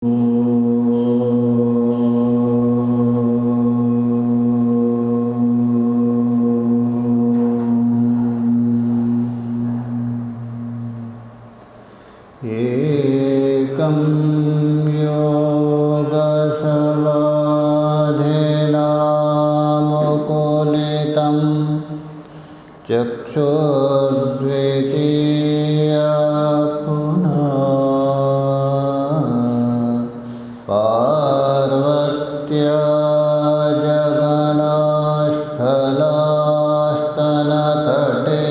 एकं योगशवाधिनामुकुलितं चक्षुर्द्वितीया पुनः पार्वत्या जगनास्थलास्तनतटे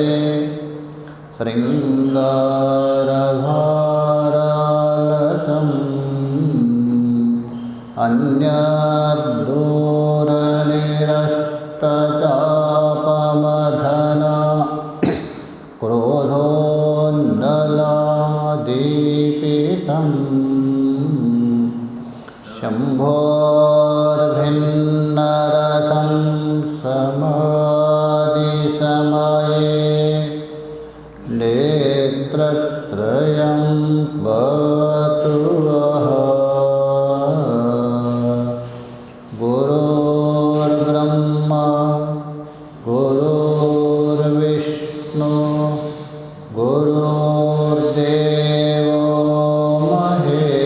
शृङ्गारभारालसम् अन्यद्दूरनिरस्तचापमधना क्रोधोन्नलादीपितम् शम्भोर्भिन्नरसं समाधिसमये नेत्रत्रयं बतु वः। गुरुर्ब्रह्मा गुरुर्विष्णु गुरुर्देवो महेश्वरः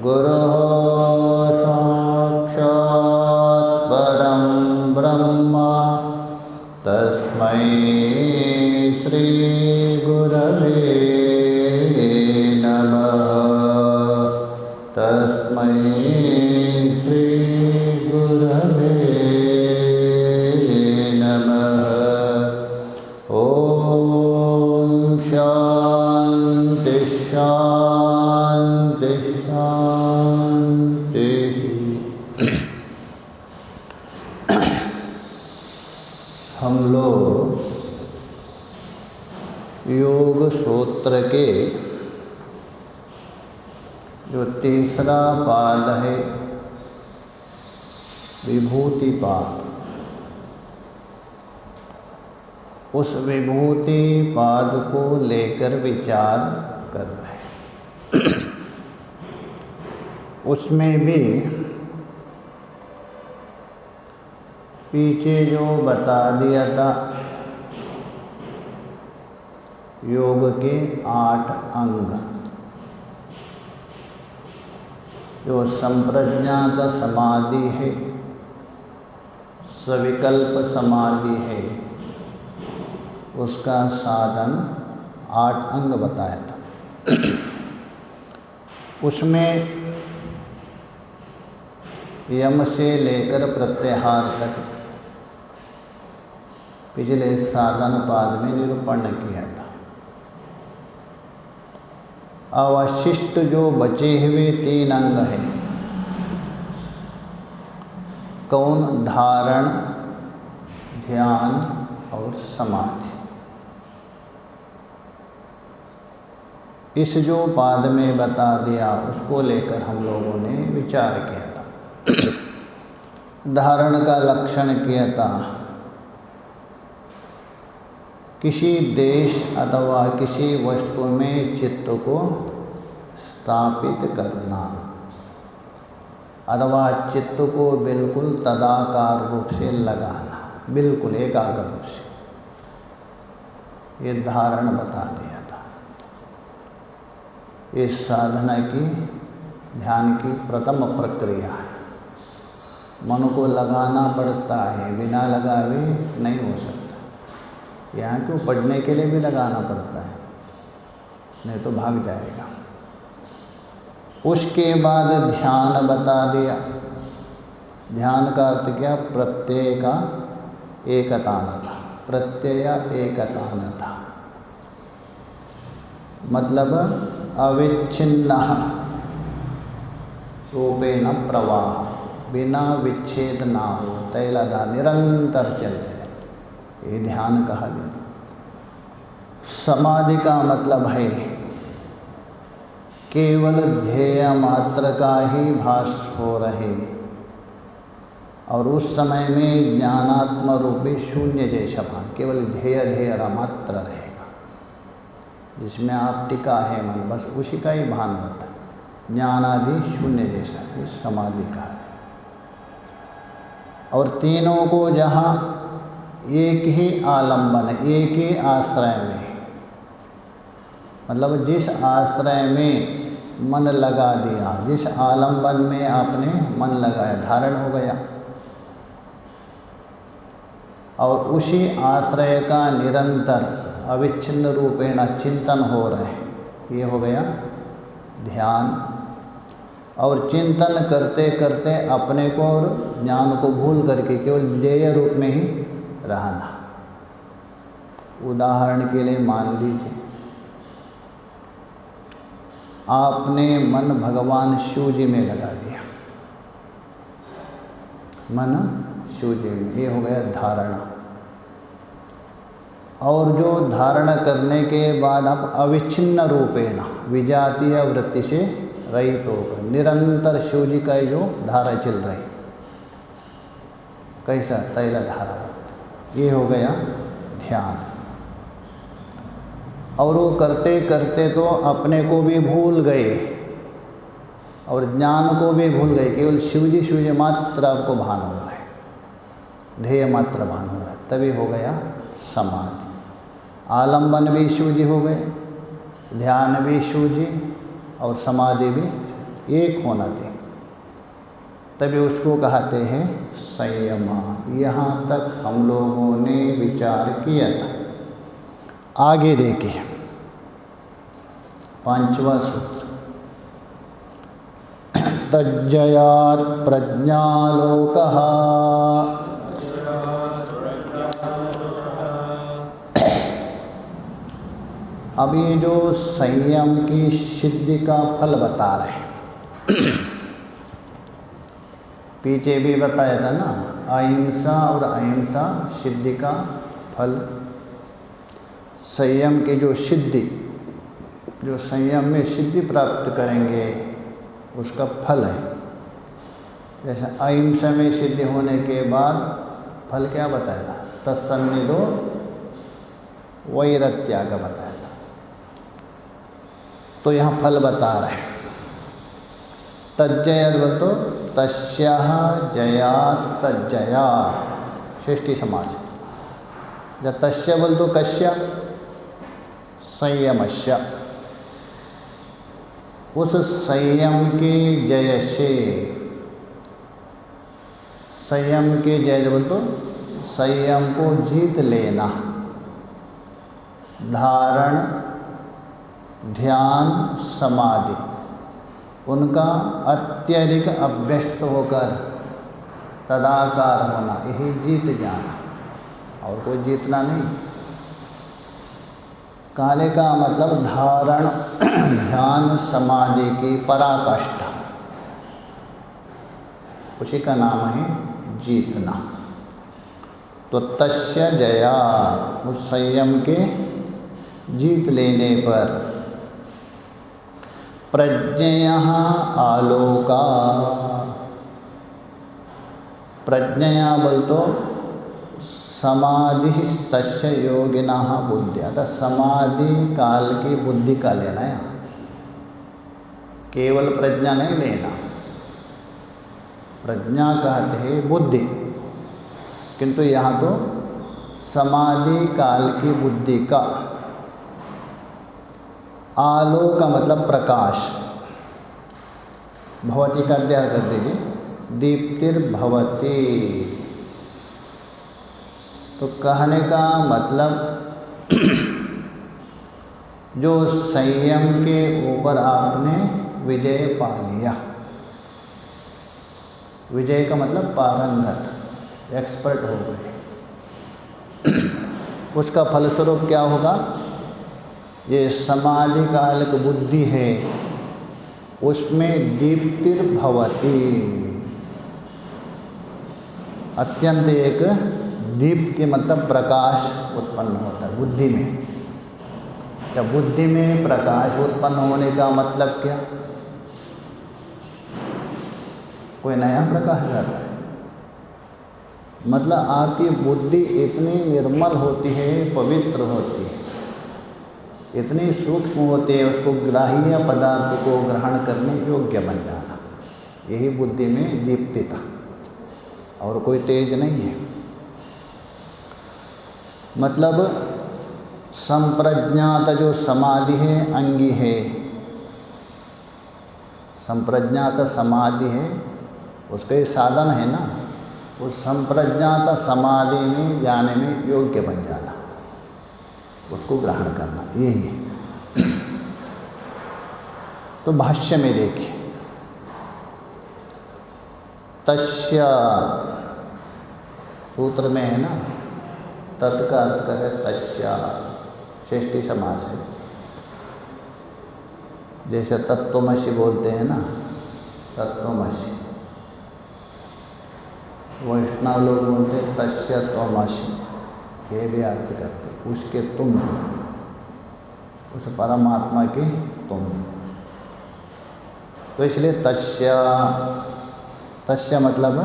गुरुः साक्षात् परं ब्रह्म तस्मै श्री गुरवे नमः। तस्मै श्री गुरवे नमः। ॐ शान्ति शान्ति शान्तिः। हम लोग योग सूत्र के जो तीसरा पाद है विभूति पाद, उस विभूति पाद को लेकर विचार कर रहे हैं। उसमें भी पीछे जो बता दिया था योग के 8 अंग, जो संप्रज्ञात समाधि है, सविकल्प समाधि है, उसका साधन 8 अंग बताया था। उसमें यम से लेकर प्रत्याहार तक पिछले साधन पाद में निरूपण किया था। अवशिष्ट जो बचे हुए 3 अंग हैं, कौन? धारण, ध्यान और समाधि। इस जो पाद में बता दिया उसको लेकर हम लोगों ने विचार किया था। धारण का लक्षण किया था किसी देश अथवा किसी वस्तु में चित्त को स्थापित करना, अथवा चित्त को बिल्कुल तदाकार रूप से लगाना, बिल्कुल एकाग्र रूप से। ये धारण बता दिया था। ये साधना की, ध्यान की प्रथम प्रक्रिया है। मन को लगाना पड़ता है, बिना लगावे नहीं हो सकता। यहाँ क्यों, पढ़ने के लिए भी लगाना पड़ता है, नहीं तो भाग जाएगा। उसके बाद ध्यान बता दिया। ध्यान का अर्थ क्या? प्रत्यय का एकतान था, प्रत्यय एकतान था, मतलब अविच्छिन्न रूपेण प्रवाह, बिना विच्छेद ना हो, तैलधा निरंतर चलते, ये ध्यान कहा गया। समाधि का मतलब है केवल ध्येय मात्र का ही भास हो रहे, और उस समय में ज्ञानात्म रूपी शून्य जैसा भान, केवल ध्येय मात्र रहेगा। जिसमें आप टिका है मन, बस उसी का ही भान होता है, ज्ञान आदि शून्य जैसा, इस समाधि का है। और तीनों को जहाँ एक ही आलम्बन, एक ही आश्रय में, मतलब जिस आश्रय में मन लगा दिया, जिस आलम्बन में आपने मन लगाया, धारण हो गया, और उसी आश्रय का निरंतर अविच्छिन्न रूपेण चिंतन हो रहे हैं, ये हो गया ध्यान। और चिंतन करते करते अपने को और ज्ञान को भूल करके केवल ज्ञेय रूप में ही रहना। उदाहरण के लिए मान लीजिए आपने मन भगवान शिव जी में लगा दिया, मन शिव जी में, ये हो गया धारणा। और जो धारणा करने के बाद आप अविच्छिन्न रूपेण विजातीय वृत्ति से रहित होकर निरंतर शिव जी का जो धारा चल रही, कैसा तैला धारा, ये हो गया ध्यान। और वो करते करते तो अपने को भी भूल गए और ज्ञान को भी भूल गए, केवल शिव जी मात्र आपको भान हो रहा है, ध्येय मात्र भान हो रहा है, तभी हो गया समाधि। आलम्बन भी शिव जी हो गए, ध्यान भी शिव जी और समाधि भी एक होना थे, तभी उसको कहते हैं संयम। यहाँ तक हम लोगों ने विचार किया था। आगे देखिए 5वां सूत्र, तज्जयात् प्रज्ञालोकः। अब ये जो संयम की सिद्धि का फल बता रहे हैं, पीछे भी बताया था ना, अहिंसा और अहिंसा सिद्धि का फल। संयम की जो सिद्धि, जो संयम में सिद्धि प्राप्त करेंगे उसका फल है। जैसे अहिंसा में सिद्धि होने के बाद फल क्या बताया, तत्सन्निधो वैरत्याग बताया था। तो यहाँ फल बता रहे हैं, तज्जय बोल तो तस्याः जयात् तज्जया, षष्ठी समास। जब तस्य बोल तो कस्य, संयमस्य, उस संयम के जय से, संयम के जय बोल तो संयम को जीत लेना, धारण ध्यान समाधि उनका अत्यधिक अभ्यस्त होकर तदाकार होना, यही जीत जाना, और कोई जीतना नहीं। काले का मतलब धारण ध्यान समाधि की पराकाष्ठा, उसी का नाम है जीतना। तो तस्य जया, उस संयम के जीत लेने पर, प्रज्ञया आलोका, प्रज्ञया बोल तो समाधि तस्य योगिनः बुद्धि, अतः समाधि काल की बुद्धि का लेना है, केवल प्रज्ञा नहीं लेना। प्रज्ञा कहते हैं बुद्धि, किंतु यहाँ तो समाधि काल की बुद्धि का। आलोक का मतलब प्रकाश, भवती का अध्ययन कर दीजिए, दीप्तिर्भवती। तो कहने का मतलब जो संयम के ऊपर आपने विजय पा लिया, विजय का मतलब पारंगत, एक्सपर्ट हो गए, उसका फलस्वरूप क्या होगा, ये समाधि कालिक बुद्धि है, उसमें दीप्तिर्भवती, अत्यंत एक दीप्ति मतलब प्रकाश उत्पन्न होता है बुद्धि में। जब बुद्धि में प्रकाश उत्पन्न होने का मतलब क्या, कोई नया प्रकाश आता है, मतलब आपकी बुद्धि इतनी निर्मल होती है, पवित्र होती है, इतनी सूक्ष्म होती है, उसको ग्राह्य पदार्थ को ग्रहण करने योग्य बन जाना, यही बुद्धि में दीप्तिता, और कोई तेज नहीं है। मतलब संप्रज्ञात जो समाधि है अंगी है, संप्रज्ञात समाधि है, उसका ये साधन है ना, उस संप्रज्ञात समाधि में जाने में योग्य बन जाना, उसको ग्रहण करना, यही है। तो भाष्य में देखिए, तस्य सूत्र में है ना, तत् का अर्थ करे तस्य, षष्ठी समास है। जैसे तत्त्वमसि बोलते हैं ना, तत्त्वमसि, वैष्णव लोग बोलते हैं तस्य त्वमसि, ये भी अर्थ करते, उसके तुम, उस परमात्मा के तुम। तो इसलिए तस्य, तस्य मतलब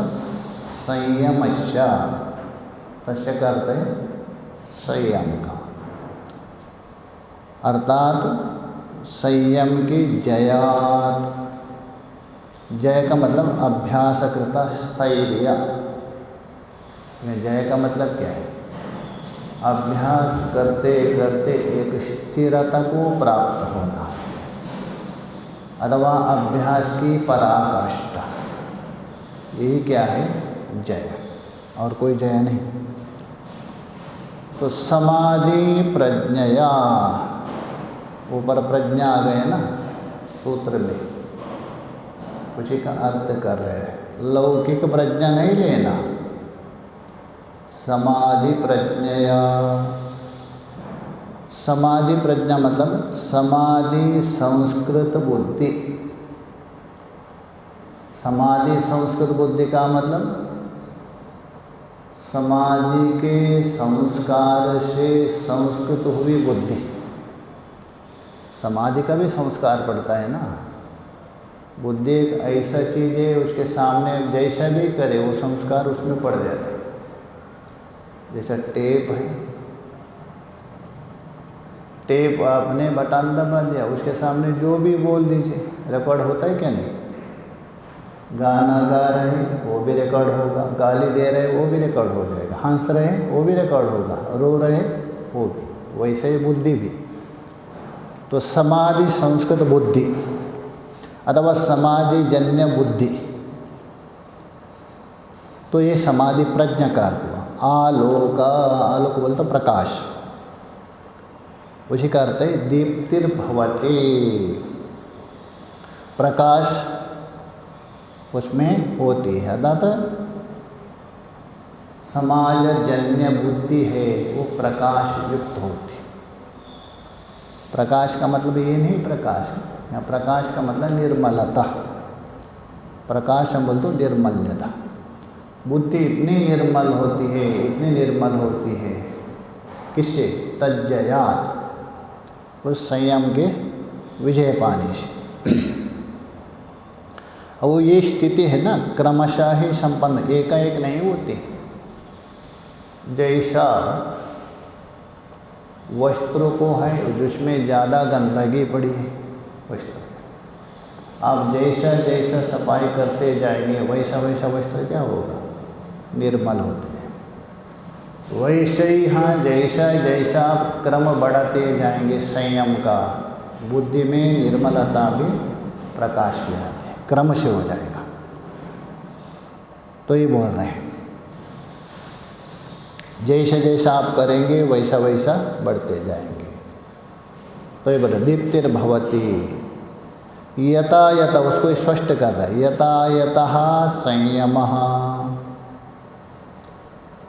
संयमस्य, तस्य का अर्थ है संयम का, अर्थात संयम की जयात, जय का मतलब अभ्यासकृता स्थैर्य, जय का मतलब क्या है, अभ्यास करते करते एक स्थिरता को प्राप्त होना, अथवा अभ्यास की पराकाष्ठा, यही क्या है, जय, और कोई जय नहीं। तो समाधि प्रज्ञया, ऊपर प्रज्ञा आ गए ना सूत्र में, उसी का अर्थ कर रहे हैं, लौकिक प्रज्ञा नहीं लेना, समाधि प्रज्ञया। समाधि प्रज्ञा मतलब समाधि संस्कृत बुद्धि, समाधि संस्कृत बुद्धि का मतलब समाधि के संस्कार से संस्कृत हुई बुद्धि। समाधि का भी संस्कार पड़ता है ना, बुद्धि एक ऐसा चीज़ है, उसके सामने जैसा भी करे वो संस्कार उसमें पड़ जाता है। जैसा टेप है, टेप आपने बटन दबा दिया, उसके सामने जो भी बोल दीजिए रिकॉर्ड होता है क्या नहीं। गाना गा रहे वो भी रिकॉर्ड होगा, गाली दे रहे वो भी रिकॉर्ड हो जाएगा, हंस रहे वो भी रिकॉर्ड होगा, रो रहे वो भी, वैसे ही बुद्धि भी। तो समाधि संस्कृत बुद्धि अथवा समाधि जन्य बुद्धि, तो ये समाधि प्रज्ञा का अर्थ हुआ। आलोक, आलोक बोलते तो प्रकाश, उसी का अर्थ है दीप्तिर्भवति, प्रकाश उसमें होती है, अर्थात समाज जन्य बुद्धि है वो प्रकाश युक्त होती। प्रकाश का मतलब ये नहीं प्रकाश, यहाँ प्रकाश का मतलब निर्मलता, प्रकाश हम बोलते निर्मल्यता। बुद्धि इतनी निर्मल होती है, इतनी निर्मल होती है, किससे, तज्जयात, उस संयम के विजय पाने से। और वो ये स्थिति है ना, क्रमशः ही संपन्न, एकाएक नहीं होती। जैसा वस्त्रों को है जिसमें ज़्यादा गंदगी पड़ी है वस्त्र, आप जैसा जैसा सफाई करते जाएंगे वैसा वैसा वस्त्र क्या होगा, निर्मल होते हैं। वैसे ही हाँ, जैसा जैसा आप क्रम बढ़ाते जाएंगे संयम का, बुद्धि में निर्मलता भी, प्रकाश भी आते हैं, क्रम से हो जाएगा। तो ये बोल रहे हैं जैसा जैसा आप करेंगे वैसा वैसा बढ़ते जाएंगे। तो ये बोले दीप्तिर्भवति, यथा यथा, उसको स्पष्ट कर रहा है, यथा यतः संयमः,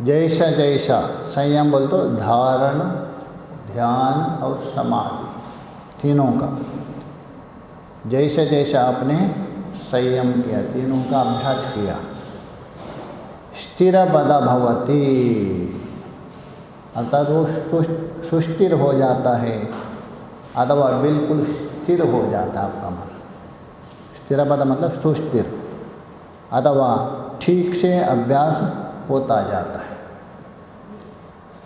जैसा जैसा, संयम बोल तो धारण, ध्यान और समाधि तीनों का, जैसा जैसा आपने संयम किया, तीनों का अभ्यास किया, स्थिरपद भवति, अर्थात वो सुस्थिर हो जाता है, अथवा बिल्कुल स्थिर हो जाता है आपका मन। स्थिरपद मतलब सुस्थिर, अथवा ठीक से अभ्यास होता जाता है।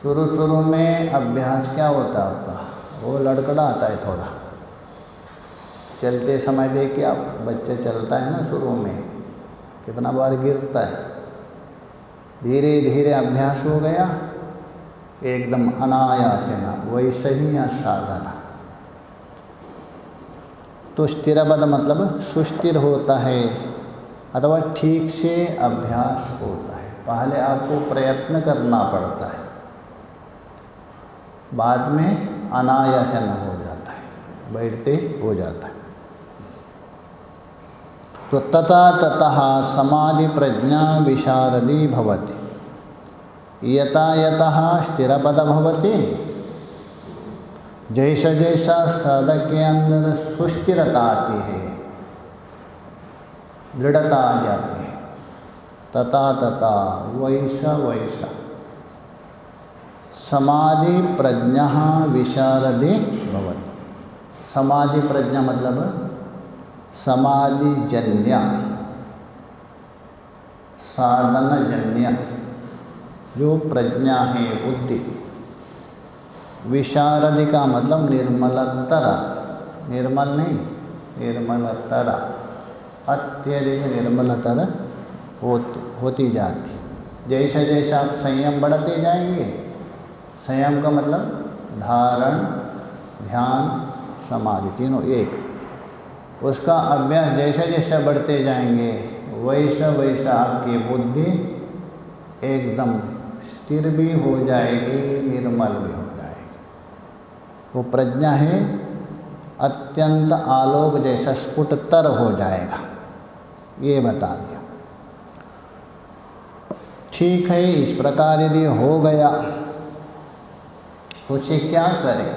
शुरू शुरू में अभ्यास क्या होता है आपका, वो लड़खड़ाता है थोड़ा। चलते समय देखिए आप, बच्चे चलता है ना शुरू में कितना बार गिरता है, धीरे धीरे अभ्यास हो गया एकदम अनायासेन, वैसे ही यहाँ साधना। तो स्थिरपद मतलब सुस्थिर होता है अथवा ठीक से अभ्यास होता है। पहले आपको प्रयत्न करना पड़ता है, बाद में अनायासन हो जाता है, बैठते हो जाता है। तो तथा ततः समाधि प्रज्ञा विशारदी भवति, यथा यतः स्थिरपद भवति। जैसा जैसा साधक के अंदर सुस्थिरता आती है, दृढ़ता आ जाती है, तथा तथा वैसा वैसा समाधि प्रज्ञा विशारदी भवति। समाधि प्रज्ञा मतलब समाधि जन्य, साधन जन्य जो प्रज्ञा है, बुद्धि। विशारदी का मतलब निर्मलतर, निर्मल नहीं, निर्मलतर, अत्यधिक निर्मलतर होती जाती। जैसा जैसा आप संयम बढ़ते जाएंगे, संयम का मतलब धारण, ध्यान, समाधि, तीनों एक। उसका अभ्यास जैसा जैसा बढ़ते जाएंगे वैसा वैसा आपकी बुद्धि एकदम स्थिर भी हो जाएगी, निर्मल भी हो जाएगी। वो प्रज्ञा है अत्यंत आलोक जैसा स्फुटतर हो जाएगा, ये बता दिया। ठीक है, इस प्रकार यदि हो गया तो उसे क्या करें,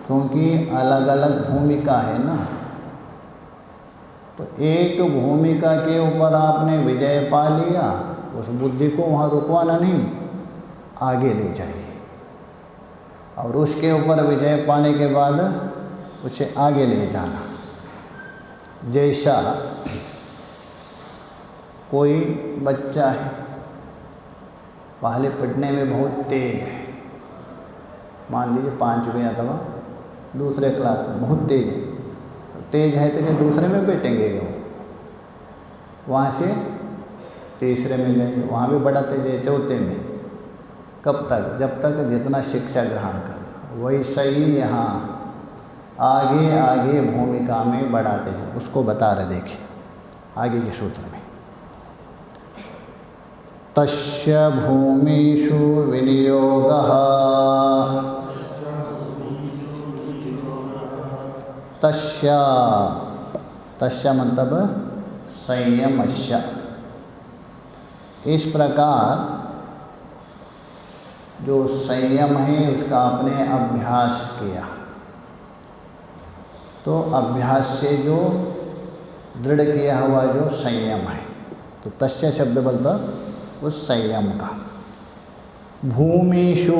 क्योंकि अलग अलग भूमिका है ना। तो एक भूमिका के ऊपर आपने विजय पा लिया, उस बुद्धि को वहाँ रुकवाना नहीं, आगे ले जाइए। और उसके ऊपर विजय पाने के बाद उसे आगे ले जाना। जैसा कोई बच्चा है, पहले पढ़ने में बहुत तेज है, मान लीजिए 5वीं अथवा दूसरे क्लास में बहुत तेज है। तेज है तो क्या दूसरे में बैठेंगे वो, वहाँ से तीसरे में गए, वहाँ भी बड़ा तेज है चौथे में। कब तक? जब तक जितना शिक्षा ग्रहण करना। वैसे ही यहाँ आगे आगे भूमिका में बढ़ाते हैं, उसको बता रहे, देखिए आगे के सूत्र में। तस्य भूमिषु विनियोगः, तस्य, तस्य मतलब संयमस्य। इस प्रकार जो संयम है उसका आपने अभ्यास किया, तो अभ्यास से जो दृढ़ किया हुआ जो संयम है, तो तस्य शब्द बोलता उस संयम का। भूमिषु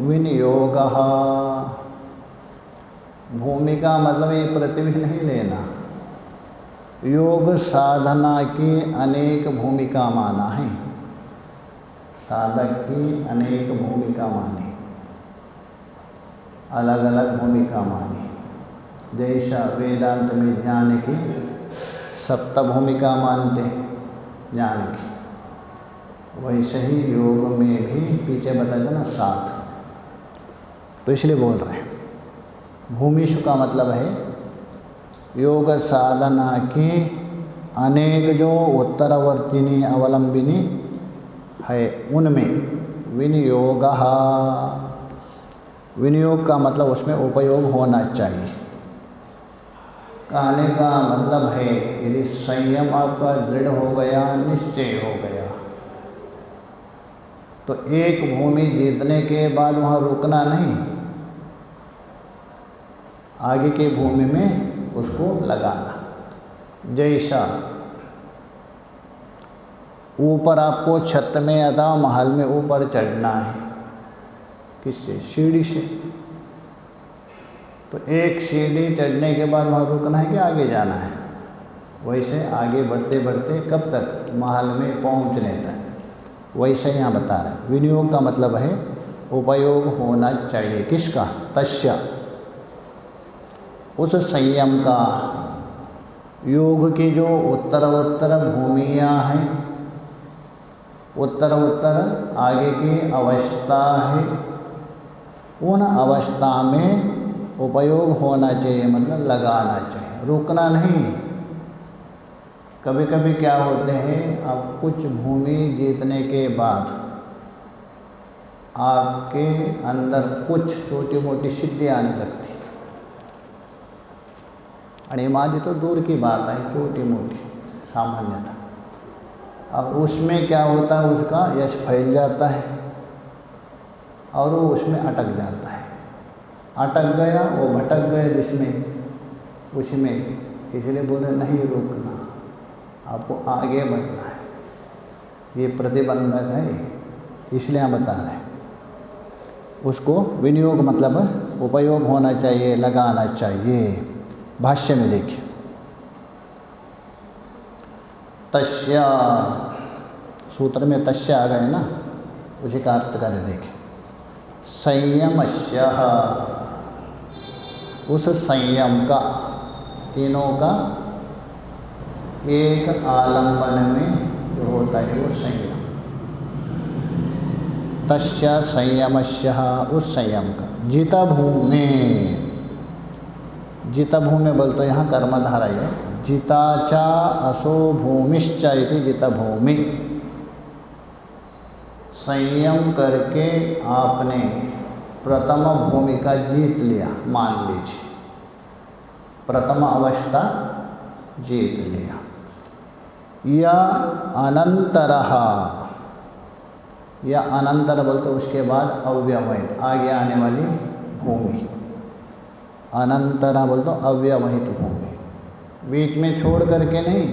विनियोगः, भूमि का मतलब ये पृथ्वी नहीं लेना, योग साधना की अनेक भूमिका माना है, साधक की अनेक भूमिका मानी, अलग अलग भूमिका मानी। जैसा वेदांत में ज्ञान की 7 भूमिका मानते ज्ञान की, वैसे ही योग में भी पीछे बता देना 7। तो इसलिए बोल रहे हैं भूमिषु का मतलब है योग साधना की अनेक जो उत्तरवर्तिनी अवलंबिनी है उनमें विनियोगः, विनियोग का मतलब उसमें उपयोग होना चाहिए। कहने का मतलब है यदि संयम आपका दृढ़ हो गया, निश्चय हो गया, तो एक भूमि जीतने के बाद वहाँ रुकना नहीं, आगे के भूमि में उसको लगाना। जैसा ऊपर आपको छत में अथवा महल में ऊपर चढ़ना है, किससे? सीढ़ी से। तो एक सीढ़ी चढ़ने के बाद वहाँ रुकना है कि आगे जाना है? वैसे आगे बढ़ते बढ़ते कब तक? महल में पहुँचने तक। वैसे यहाँ बता रहे हैं विनियोग का मतलब है उपयोग होना चाहिए। किसका? तस्य, उस संयम का। योग की जो उत्तर भूमियाँ हैं, उत्तर आगे की अवस्था है, उन अवस्था में उपयोग होना चाहिए, मतलब लगाना चाहिए, रुकना नहीं। कभी कभी क्या होते हैं, अब कुछ भूमि जीतने के बाद आपके अंदर कुछ छोटी मोटी सिद्धि आने लगती, अणिमादी तो दूर की बात है, छोटी मोटी सामान्यता। और उसमें क्या होता है, उसका यश फैल जाता है और वो उसमें अटक जाता है। अटक गया, वो भटक गया जिसमें, उसमें, इसलिए बोले नहीं रुकना, आपको आगे बढ़ना है। ये प्रतिबंधक है, इसलिए हम बता रहे हैं। उसको विनियोग मतलब उपयोग होना चाहिए, लगाना चाहिए। भाष्य में देखिए, तस्य, सूत्र में तस्य आ गए ना, उसी का अर्थ करें। देखिए, संयमस्य, उस संयम का, तीनों का एक आलंबन में जो होता है वो संयम। तस्य संयमस्य, उस संयम का। जिता भूमि, जिता भूमि बोलते तो यहाँ कर्मधारा है। जिता चा असो भूमिश्च इति जिता भूमि। संयम करके आपने प्रथम भूमि का जीत लिया, मान लीजिए, प्रथम अवस्था जीत लिया। या अनंतरः, या अनंतर बोलते उसके बाद अव्यवहित, आगे आने वाली भूमि। अनंतरः बोलते अव्यवहित भूमि, बीच में छोड़ करके नहीं।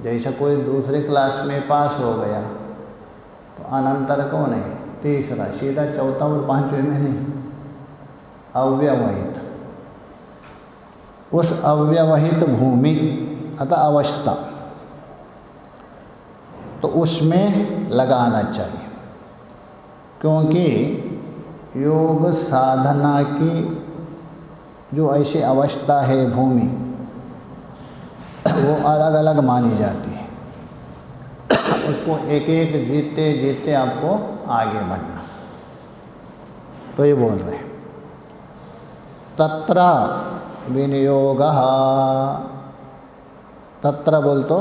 जैसे कोई दूसरे क्लास में पास हो गया तो अनंतर कौन है? तीसरा, सीधा चौथा और पांचवें में नहीं, अव्यवहित। उस अव्यवहित भूमि अतः अवस्था, तो उसमें लगाना चाहिए। क्योंकि योग साधना की जो ऐसी अवस्था है भूमि, वो अलग अलग मानी जाती है। उसको एक एक जीते जीते आपको आगे बढ़ना। तो ये बोल रहे हैं, तत्र विनियोगः, तत्र बोल तो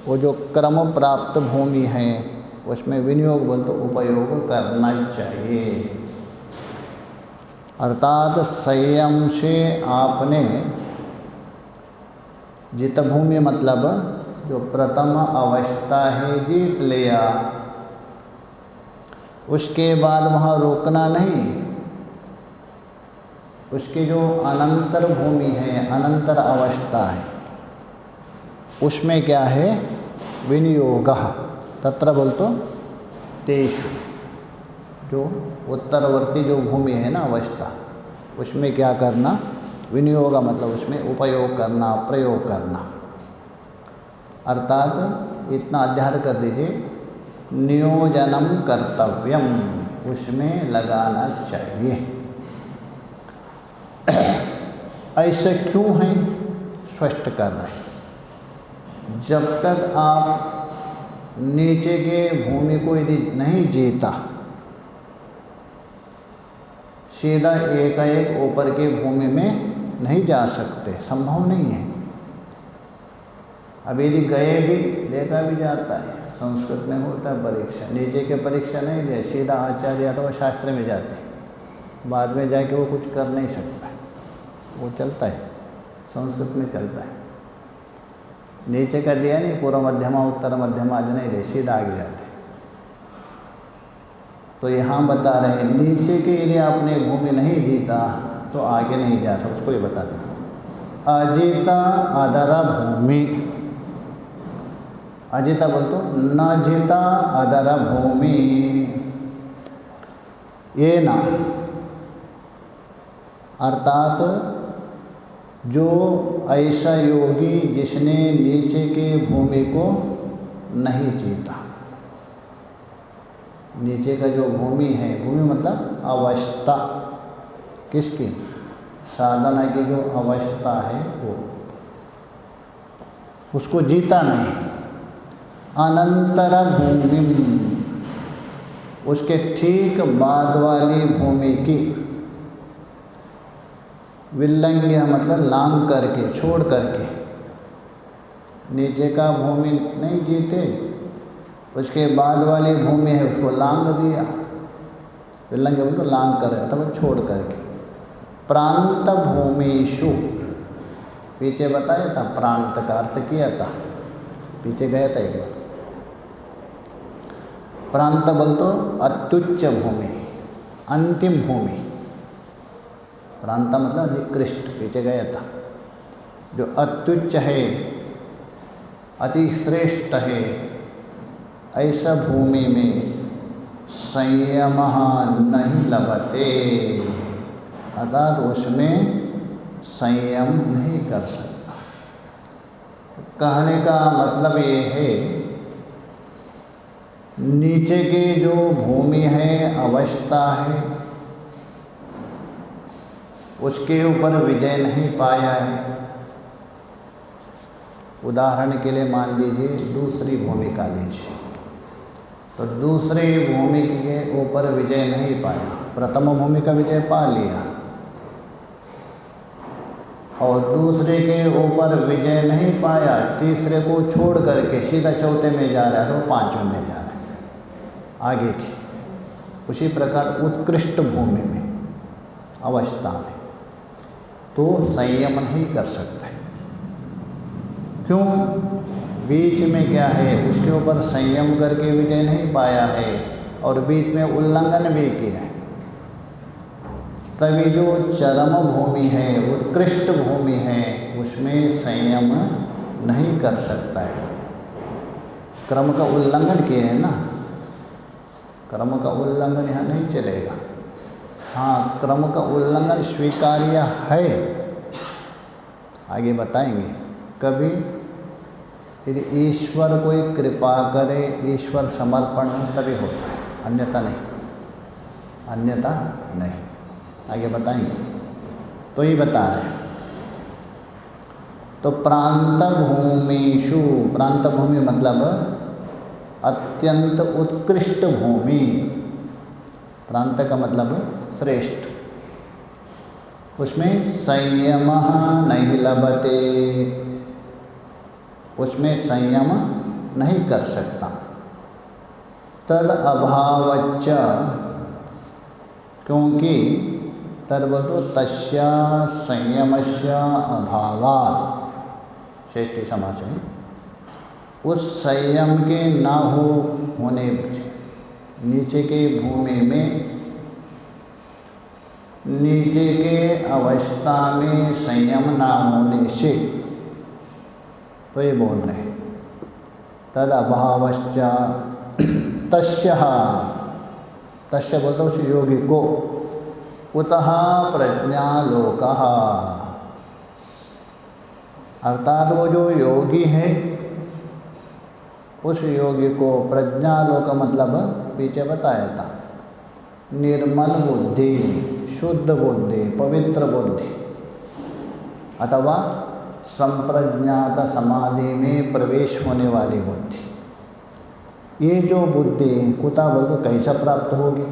वो जो क्रम प्राप्त भूमि है उसमें विनियोग बोल तो उपयोग करना चाहिए। अर्थात संयम से आपने जित भूमि मतलब जो प्रथम अवस्था है जीत लिया, उसके बाद वहाँ रोकना नहीं। उसकी जो अनंतर भूमि है, अनंतर अवस्था है, उसमें क्या है? विनियोगः। तत्र बोल तो तेषु, जो उत्तरवर्ती जो भूमि है ना अवस्था, उसमें क्या करना? विनियोग मतलब उसमें उपयोग करना, प्रयोग करना। अर्थात इतना अध्ययन कर दीजिए, नियोजनम कर्तव्यम, उसमें लगाना चाहिए। ऐसे क्यों है? स्पष्ट कर रहे हैं। जब तक आप नीचे के भूमि को यदि नहीं जीता, सीधा एकाएक ऊपर की भूमि में नहीं जा सकते, संभव नहीं है। अब यदि गए भी, देखा भी जाता है, संस्कृत में होता है परीक्षा, नीचे के परीक्षा नहीं दे, सीधा आचार्य अथवा शास्त्र में जाते हैं, बाद में जाके वो कुछ कर नहीं सकता, वो चलता है, संस्कृत में चलता है। नीचे का दिया नहीं, पूर्व मध्यमा उत्तर मध्यमा आदि नहीं दे, सीधा आगे जाते। तो यहाँ बता रहे हैं, नीचे के यदि आपने भूमि नहीं जीता तो आगे नहीं जा सकते। उसको ही बता दें, अजीता अदरा भूमि, अजीता बोल तो न जीता अदरा भूमि, ये ना, अर्थात जो ऐसा योगी जिसने नीचे के भूमि को नहीं जीता, नीचे का जो भूमि है, भूमि मतलब अवस्था, किसकी? साधना की जो अवस्था है वो, उसको जीता नहीं। अनंतर भूमि, उसके ठीक बाद वाली भूमि की, विल्लंघ्य मतलब लांग करके, छोड़ करके, नीचे का भूमि नहीं जीते, उसके बाद वाली भूमि है उसको लांग दिया। विल्लंघ्य मतलब लांग कर अथवा छोड़ करके। प्रांत भूमिषु, पीछे बताया था प्रांत का अर्थ किया था, पीछे गया था एक बार। प्रांत बोल तो अत्युच्च भूमि, अंतिम भूमि। प्रांत मतलब निकृष्ट, पीछे गया था। जो अत्युच्च है, अति श्रेष्ठ है, ऐसा भूमि में संयम नहीं लभते, अर्थात उसमें संयम नहीं कर सकता। कहने का मतलब ये है, नीचे की जो भूमि है, अवस्था है, उसके ऊपर विजय नहीं पाया है। उदाहरण के लिए मान लीजिए दूसरी भूमि का लीजिए, तो दूसरी भूमि के ऊपर विजय नहीं पाया, प्रथम भूमि का विजय पा लिया, और दूसरे के ऊपर विजय नहीं पाया, तीसरे को छोड़ करके सीधा चौथे में जा रहा है, तो पांचवें में जा रहा है आगे की। उसी प्रकार उत्कृष्ट भूमि में, अवस्था में तो संयम नहीं कर सकते। क्यों? बीच में क्या है, उसके ऊपर संयम करके विजय नहीं पाया है और बीच में उल्लंघन भी किया है। तभी जो चरम भूमि है, उत्कृष्ट भूमि है, उसमें संयम नहीं कर सकता है। क्रम का उल्लंघन किए है ना, क्रम का उल्लंघन यहाँ नहीं चलेगा। हाँ, क्रम का उल्लंघन स्वीकार्य है, आगे बताएंगे। कभी यदि ईश्वर कोई कृपा करे, ईश्वर समर्पण तभी होता है, अन्यथा नहीं, अन्यथा नहीं। आगे बताएंगे। तो ये बता रहे हैं, तो प्रांत भूमिषु, प्रांत भूमि मतलब अत्यंत उत्कृष्ट भूमि, प्रांत का मतलब श्रेष्ठ, उसमें संयम नहीं लभते, उसमें संयम नहीं कर सकता। तद अभावच्च, क्योंकि तद बोल तो तस्या संयमस्य अभावात्, श्रेष्ठी समास है, उस संयम के ना होने, नीचे के भूमि में, नीचे के अवस्था में संयम ना होने से, तो ये बोल रहे हैं तद अभावश्च तस्य, तस्य बोलते उस योगी को, कुतः प्रज्ञालोकः, अर्थात वो जो योगी है, उस योगी को प्रज्ञालोक मतलब पीछे बताया था, निर्मल बुद्धि, शुद्ध बुद्धि, पवित्र बुद्धि, अथवा संप्रज्ञात समाधि में प्रवेश होने वाली बुद्धि। ये जो बुद्धि कुता बोल तो कैसा प्राप्त होगी?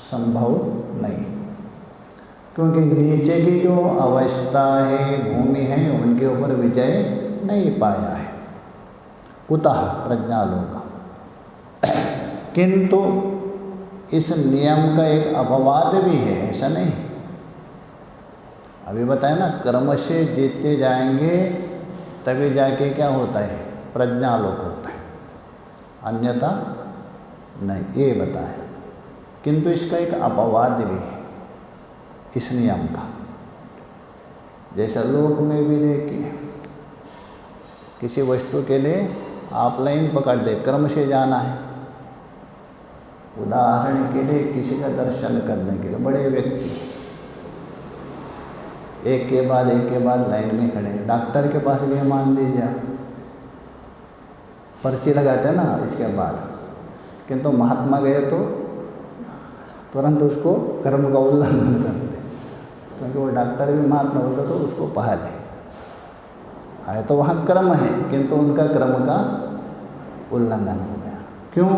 संभव नहीं, क्योंकि नीचे की जो अवस्था है, भूमि है, उनके ऊपर विजय नहीं पाया है। कुतः प्रज्ञालोक। किंतु इस नियम का एक अपवाद भी है, ऐसा नहीं। अभी बताया ना, कर्म से जीतते जाएंगे तभी जाके क्या होता है? प्रज्ञालोक होता है, अन्यथा नहीं, ये बताया। किंतु इसका एक अपवाद भी है इस नियम का। जैसा लोक में भी देखिए, किसी वस्तु के लिए आप लाइन पकड़ दे, क्रम से जाना है। उदाहरण के लिए किसी का दर्शन करने के लिए बड़े व्यक्ति एक के बाद लाइन में खड़े हैं। डॉक्टर के पास भी मान लीजिए, पर्ची लगाते हैं ना, इसके बाद किंतु महात्मा गए तो तुरंत उसको कर्म का उल्लंघन करते, क्योंकि वो डॉक्टर भी महात्मा बोलते तो उसको पहा ले। आए तो वहाँ कर्म है, किंतु उनका कर्म का उल्लंघन हो गया। क्यों?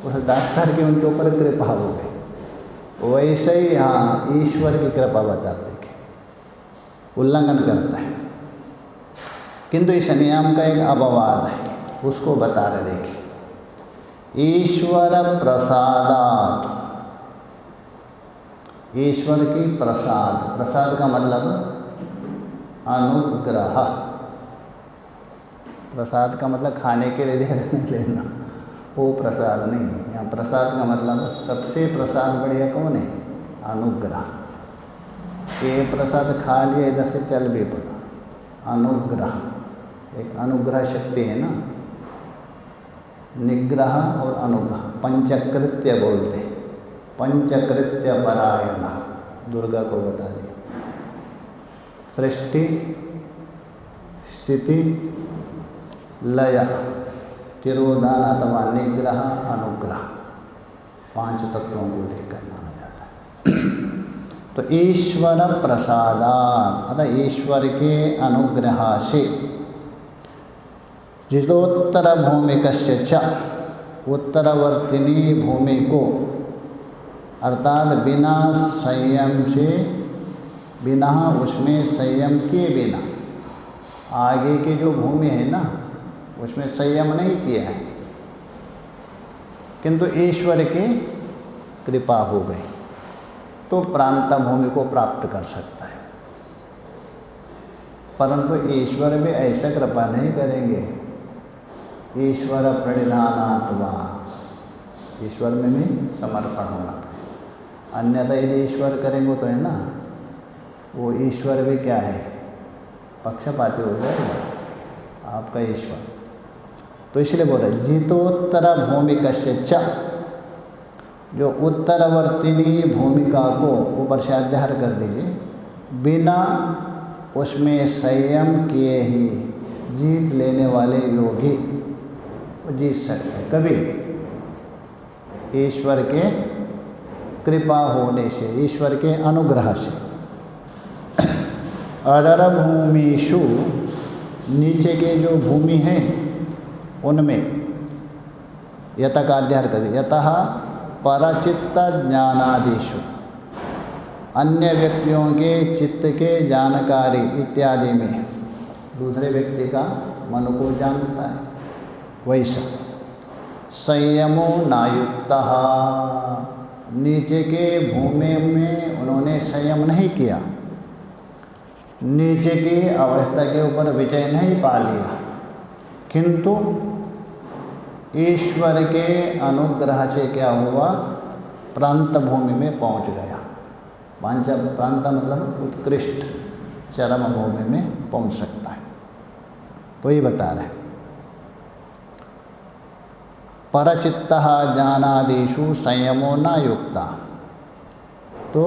उस डॉक्टर की उनके ऊपर कृपा हो गई। वैसे ही यहाँ ईश्वर की कृपा बता देखे, उल्लंघन करता है, किंतु इस नियम का एक अपवाद है, उसको बता रहे। देखिए, ईश्वर प्रसादात, ईश्वर की प्रसाद, प्रसाद का मतलब अनुग्रह। प्रसाद का मतलब खाने के लिए दे लेना, वो प्रसाद नहीं है। यहाँ प्रसाद का मतलब सबसे प्रसाद बढ़िया कौन है? अनुग्रह। ये प्रसाद खा लिया, इधर से चल भी पड़ा। अनुग्रह, एक अनुग्रह शक्ति है ना, निग्रह और अनुग्रह, पंचकृत्य बोलते, पंचकृत्य परायण, दुर्गा को बता दिया। सृष्टि, स्थिति, लय, तिरोधान अथवा निग्रह, अनुग्रह, 5 तत्वों को लेकर माना जाता है। तो ईश्वर प्रसादात, अतः ईश्वर के अनुग्रह से जितोत्तर भूमिकस्य च, उत्तरवर्तिनी भूमि को, अर्थात बिना संयम से, बिना उसमें संयम किए बिना, आगे की जो भूमि है ना उसमें संयम नहीं किया है, किंतु ईश्वर की कृपा हो गई तो प्रांत भूमि को प्राप्त कर सकता है। परंतु ईश्वर भी ऐसा कृपा नहीं करेंगे। ईश्वर प्रणिधानात्वा, ईश्वर में भी समर्पण होना। अन्यथा यदि ईश्वर करेंगे तो है ना, वो ईश्वर भी क्या है? पक्षपाती हो जाएगा आपका ईश्वर। तो इसलिए बोला जितोत्तर भूमिकस्य च, जो उत्तरवर्तिनी भूमिका को ऊपर से अध्यार कर दीजिए, बिना उसमें संयम किए ही जीत लेने वाले योगी वो जीत सकते हैं। कभी ईश्वर के कृपा होने से, ईश्वर के अनुग्रह से। अदर भूमिषु, नीचे के जो भूमि है उनमें, यत का अध्याय करें, यतः परचित्त ज्ञानादिषु, अन्य व्यक्तियों के चित्त के जानकारी इत्यादि में, दूसरे व्यक्ति का मन को जानता है, वैसा संयमो नायुक्तः, नीचे के भूमि में उन्होंने संयम नहीं किया, नीचे की अवस्था के ऊपर विजय नहीं पा लिया, किंतु ईश्वर के अनुग्रह से क्या हुआ? प्रांत भूमि में पहुंच गया। प्रांत मतलब उत्कृष्ट चरम भूमि में पहुंच सकता है। तो ये बता रहे, परचित्तः ज्ञानादिषु संयमो न युक्ता, तो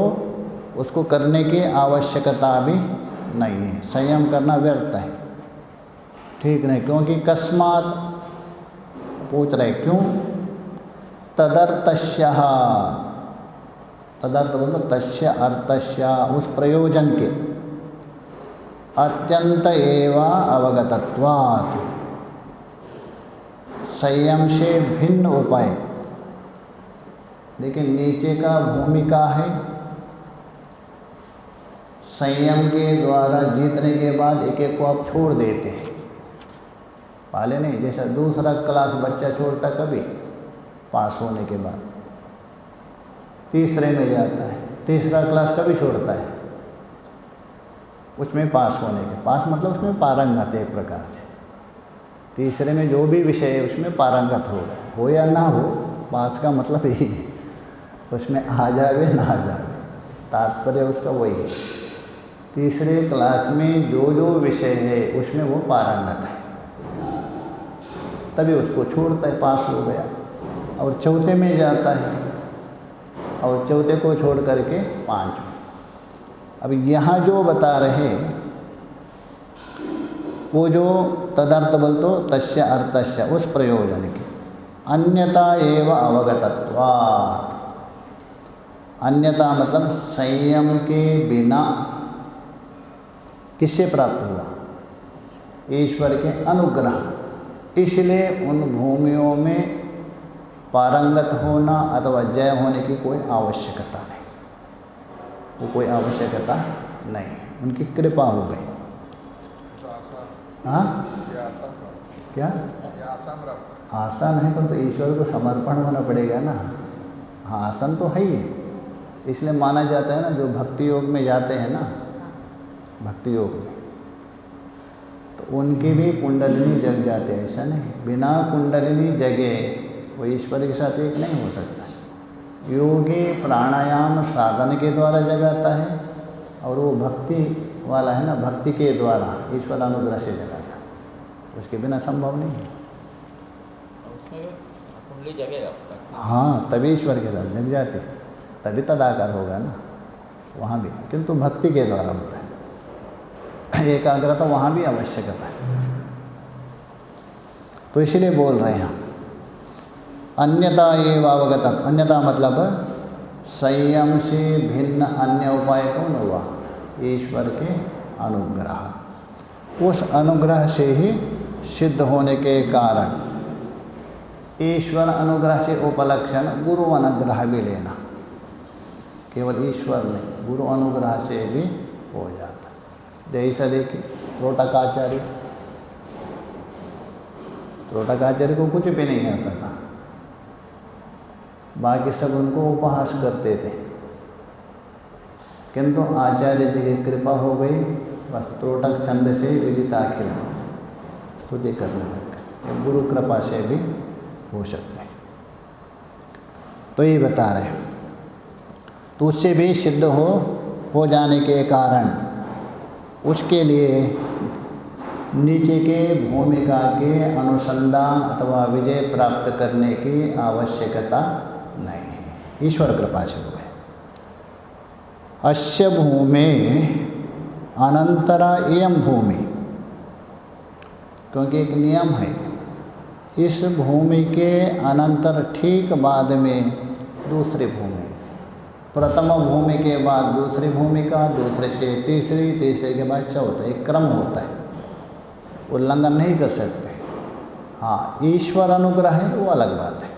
उसको करने की आवश्यकता भी नहीं है। संयम करना व्यर्थ है, ठीक नहीं। क्योंकि कस्मात् पूछ रहे, क्यों? तदर्थस्य, तदर्थ बोलो तस्य अर्थस्य, उस प्रयोजन के, अत्यंत एव अवगतत्वात्, संयम से भिन्न उपाय। देखिए नीचे का भूमिका है, संयम के द्वारा जीतने के बाद एक एक को आप छोड़ देते हैं, पाले नहीं। जैसा दूसरा क्लास बच्चा छोड़ता कभी पास होने के बाद, तीसरे में जाता है, तीसरा क्लास कभी छोड़ता है? उसमें पास होने के, पास मतलब उसमें पारंगत है एक प्रकार से। तीसरे में जो भी विषय है उसमें पारंगत हो या ना हो, पास का मतलब यही है, उसमें आ जावे ना आ जावे, तात्पर्य उसका वही है। तीसरे क्लास में जो जो विषय है उसमें वो पारंगत है, तभी उसको छोड़ता है, पास हो गया। और चौथे में जाता है, और चौथे को छोड़ करके 5। अब यहाँ जो बता रहे वो जो तदर्थ बोल तो तस्य अर्थस्य, उस प्रयोजन की, अन्यता एव अवगतत्वात्। अन्यता मतलब संयम के बिना किससे प्राप्त हुआ? ईश्वर के अनुग्रह। इसलिए उन भूमियों में पारंगत होना अथवा जय होने की कोई आवश्यकता नहीं, वो कोई आवश्यकता नहीं, उनकी कृपा हो गई। हाँ क्या आसान है, पर तो ईश्वर को समर्पण होना पड़ेगा ना। हाँ आसान तो है ही है, इसलिए माना जाता है ना, जो भक्ति योग में जाते हैं ना, भक्ति योग में, तो उनकी भी कुंडलिनी जग जाते हैं। ऐसा नहीं, बिना कुंडलिनी जगे वो ईश्वर के साथ एक नहीं हो सकता। योगी प्राणायाम साधन के द्वारा जगाता है, और वो भक्ति वाला है ना, भक्ति के द्वारा ईश्वर अनुग्रह से जगाता है, उसके बिना संभव नहीं है। कुंडली जगेगा हाँ, तभी ईश्वर के साथ जग जाते, तभी तदाकार होगा ना वहाँ भी, किंतु भक्ति के द्वारा होता है। एकाग्रता वहाँ भी आवश्यकता है, तो इसीलिए बोल रहे हैं अन्यता एव अवगतम। अन्यता मतलब संयम से भिन्न अन्य उपाय कौन हुआ? ईश्वर के अनुग्रह। उस अनुग्रह से ही सिद्ध होने के कारण ईश्वर अनुग्रह से उपलक्षण गुरु अनुग्रह भी लेना, केवल ईश्वर नहीं, गुरु अनुग्रह से भी हो जाता। जैसा देखिए त्रोटकाचार्य को कुछ भी नहीं आता था, बाकी सब उनको उपहास करते थे, किंतु आचार्य जी की कृपा हो गई, बस त्रोटक छंद से विदिताखिल स्तुति करने लग गए। गुरु कृपा से भी हो सकते हैं, तो ये बता रहे हैं। तो उससे भी सिद्ध हो जाने के कारण उसके लिए नीचे के भूमिका के अनुसंधान अथवा विजय प्राप्त करने की आवश्यकता नहीं है, ईश्वर कृपा से हो गए। अस्य भूमे अनंतरा इयं भूमि, क्योंकि एक नियम है, इस भूमि के अनंतर ठीक बाद में दूसरी भूमि, प्रथम भूमि के बाद दूसरी भूमिका, दूसरे से तीसरी, तीसरे के बाद चौथा, एक क्रम होता है, उल्लंघन नहीं कर सकते। हाँ, ईश्वर अनुग्रह है वो अलग बात है।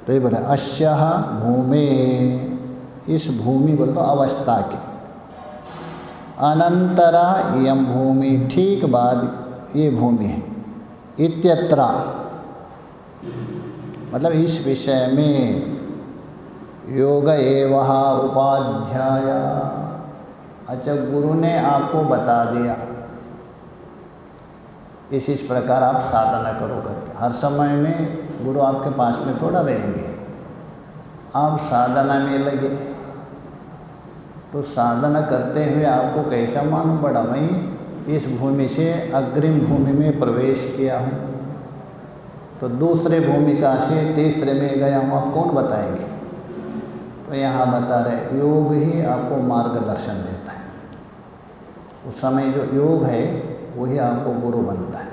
तो ये बोले अश्यः भूमे, इस भूमि बोल तो अवस्था के, अनंतरा इयं भूमि, ठीक बाद ये भूमि है, इत्यत्र मतलब इस विषय में योग एवं उपाध्याय। अच्छा, गुरु ने आपको बता दिया इस प्रकार आप साधना करो करके। हर समय में गुरु आपके पास में थोड़ा रहेंगे, आप साधना में लगे, तो साधना करते हुए आपको कैसा मालूम पड़ा मैं इस भूमि से अग्रिम भूमि में प्रवेश किया हूँ, तो दूसरे भूमिका से तीसरे में गया हूँ, आप कौन बताएंगे? तो यहाँ बता रहे योग ही आपको मार्गदर्शन देता है। उस समय जो योग है वही आपको गुरु बनता है।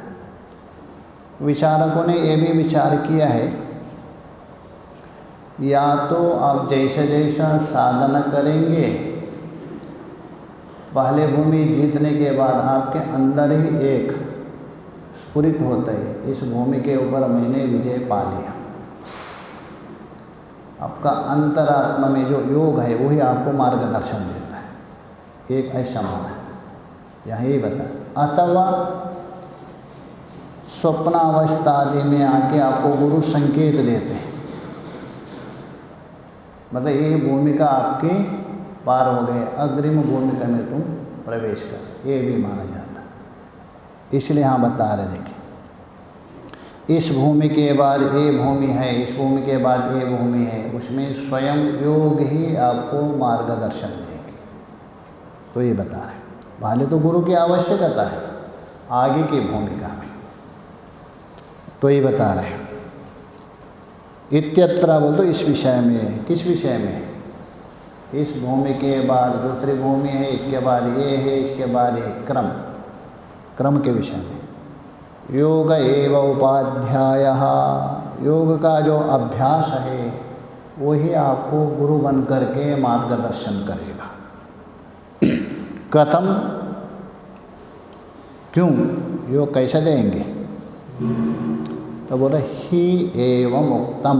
विचारकों ने ये भी विचार किया है, या तो आप जैसा जैसा साधना करेंगे, पहले भूमि जीतने के बाद आपके अंदर ही एक स्फुरित होता है, इस भूमि के ऊपर मैंने विजय पा लिया। आपका अंतरात्मा में जो योग है वही आपको मार्गदर्शन देता है, एक ऐसा माना है। यहाँ यही बता, अथवा स्वप्नावस्था आदि में आके आपको गुरु संकेत देते हैं, मतलब ये भूमिका आपकी पार हो गए, अग्रिम भूमिका में तुम प्रवेश कर, ये भी माना जाता है। इसलिए यहाँ बता रहे, देखिए इस भूमि के बाद ये भूमि है, इस भूमि के बाद ये भूमि है, उसमें स्वयं योग ही आपको मार्गदर्शन देंगे। तो ये बता रहे, पहले तो गुरु की आवश्यकता है आगे की भूमिका में, तो ये बता रहे हैं। इत्यत्र बोल तो इस विषय में, किस विषय में? इस भूमि के बाद दूसरी भूमि है, इसके बाद ये है, इसके बाद ये क्रम के विषय में। योग एव उपाध्यायः, योग का जो अभ्यास है वही आपको गुरु बन करके मार्गदर्शन करेगा। कथम, क्यों, योग कैसे देंगे? तो बोले ही एवं उक्तम,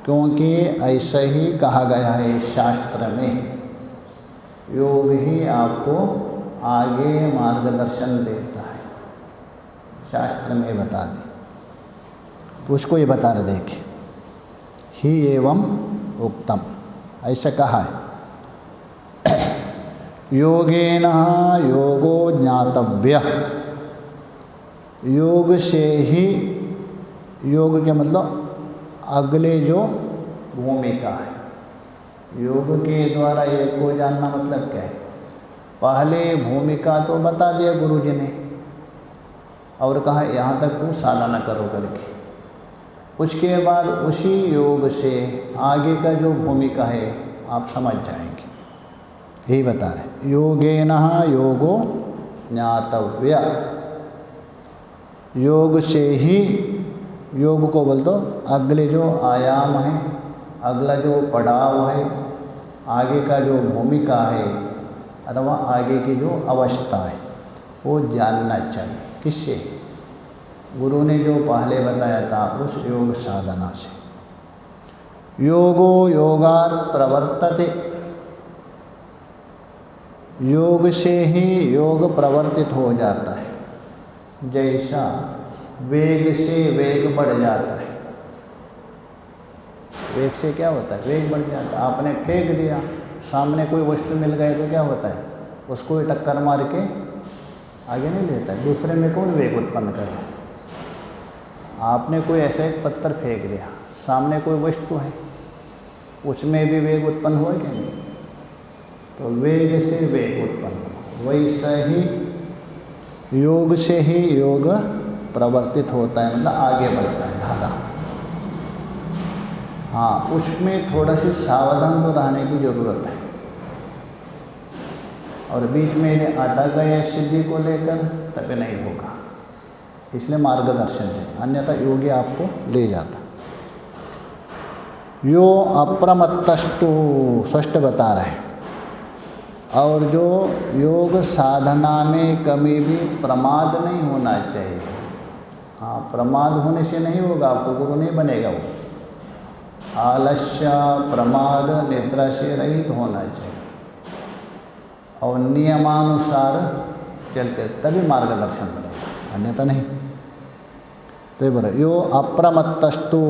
क्योंकि ऐसा ही कहा गया है शास्त्र में, योग ही आपको आगे मार्गदर्शन देता है, शास्त्र में बता दे। तो उसको ये बता रहे, देखे ही एवं उक्तम, ऐसा कहा है। योगेन योगो ज्ञातव्य, योग से ही, योग के मतलब अगले जो भूमिका है, योग के द्वारा एक को जानना मतलब क्या है? पहले भूमिका तो बता दिया गुरु जी ने और कहा यहाँ तक तू साधना करो करके, उसके बाद उसी योग से आगे का जो भूमिका है आप समझ जाएंगे, यही बता रहे। योगेन योगो ज्ञातव्य, योग से ही, योग को बोल दो अगले जो आयाम है, अगला जो पड़ाव है, आगे का जो भूमिका है अथवा आगे की जो अवस्था है वो जानना चाहिए। किससे? गुरु ने जो पहले बताया था उस योग साधना से। योगो योगात् प्रवर्तते, योग से ही योग प्रवर्तित हो जाता है। जैसा वेग से वेग बढ़ जाता है, वेग से क्या होता है? वेग बढ़ जाता है। आपने फेंक दिया, सामने कोई वस्तु मिल गई तो क्या होता है? उसको टक्कर मार के आगे नहीं लेता है, दूसरे में कौन वेग उत्पन्न कर रहा है? आपने कोई ऐसा एक पत्थर फेंक दिया, सामने कोई वस्तु है, उसमें भी वेग उत्पन्न हो क्या नहीं? तो वेग से वेग उत्पन्न, वैसा ही योग से ही योग प्रवर्तित होता है, मतलब आगे बढ़ता है धारा। हाँ, उसमें थोड़ा सी सावधान तो रहने की ज़रूरत है, और बीच में अटक गए सिद्धि को लेकर तब नहीं होगा, इसलिए मार्गदर्शन चाहिए, अन्यथा योगी आपको ले जाता। यो अप्रमत्तस्तु, स्पष्ट बता रहे हैं। और जो योग साधना में कभी भी प्रमाद नहीं होना चाहिए। हाँ, प्रमाद होने से नहीं होगा, आपको गुरु नहीं बनेगा वो। आलस्य, प्रमाद, निद्रा से रहित होना चाहिए और नियमानुसार चलते तभी मार्गदर्शन बनेगा, अन्यथा नहीं। तो ये बोले यो अप्रमत्तस्तु,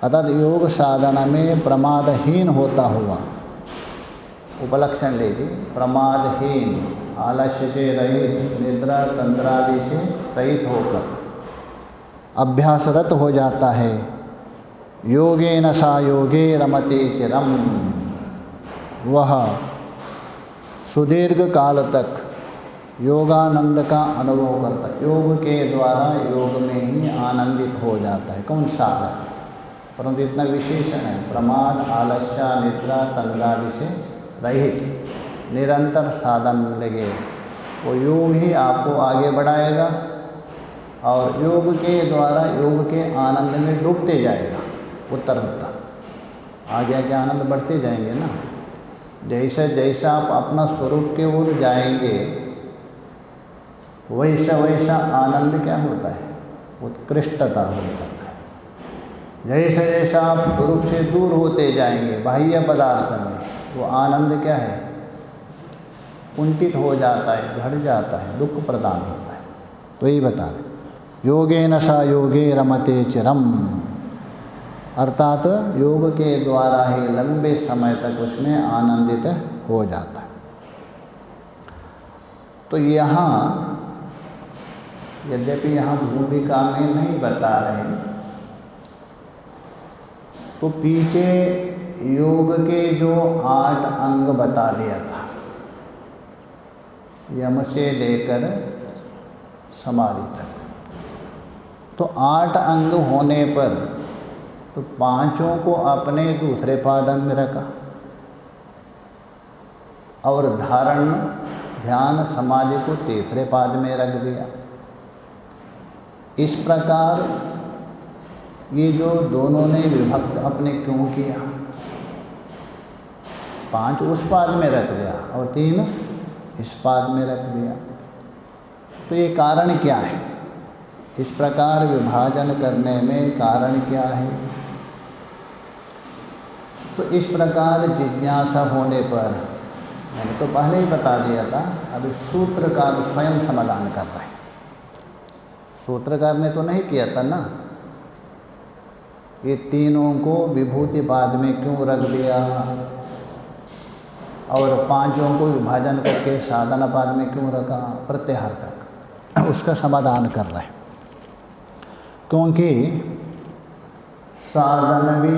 अर्थात योग साधना में प्रमादहीन होता हुआ, उपलक्षण लीजिए, प्रमादहीन, आलस्य से रहित, निद्रा तंद्रादि से रहित होकर अभ्यासरत हो जाता है। योगेन सा योगे रमते चिरम, वह सुदीर्घ काल तक योगानंद का अनुभव करता है, योग के द्वारा योग में ही आनंदित हो जाता है। कौन साधक? परंतु इतना विशेषण है, प्रमाद, आलस्य, निद्रा तंद्रादि से रहित निरंतर साधन लगे, वो योग ही आपको आगे बढ़ाएगा और योग के द्वारा योग के आनंद में डूबते जाएगा, उत्तर उत्तर आगे आगे आनंद बढ़ते जाएंगे ना। जैसे जैसा आप अपना स्वरूप के ओर जाएंगे वैसा वैसा आनंद क्या होता है? उत्कृष्टता हो जाता है। जैसे जैसा आप स्वरूप से दूर होते जाएंगे बाह्य पदार्थ में, वो आनंद क्या है? कुंठित हो जाता है, घट जाता है, दुख प्रदान होता है। तो यही बता रहे, योगेन सा योगे रमते चिरम, अर्थात योग के द्वारा ही लंबे समय तक उसमें आनंदित हो जाता है। तो यहाँ यद्यपि यहाँ भूमिका में नहीं बता रहे, तो पीछे योग के जो 8 अंग बता दिया था, यम से लेकर समाधि तक, तो 8 अंग होने पर तो 5 को अपने दूसरे पाद में रखा और धारण ध्यान समाधि को तीसरे पाद में रख दिया। इस प्रकार ये जो दोनों ने विभक्त अपने क्यों किया? 5 उस पाद में रख दिया और 3 इस पाद में रख दिया। तो ये कारण क्या है? इस प्रकार विभाजन करने में कारण क्या है? तो इस प्रकार जिज्ञासा होने पर, मैंने तो पहले ही बता दिया था, अभी सूत्रकार स्वयं समाधान कर रहे हैं। सूत्रकार ने तो नहीं किया था ना, ये तीनों को विभूति पाद में क्यों रख दिया और 5 को विभाजन करके साधन पाद में क्यों रखा, प्रत्याहार तक उसका समाधान कर रहे हैं। क्योंकि साधन भी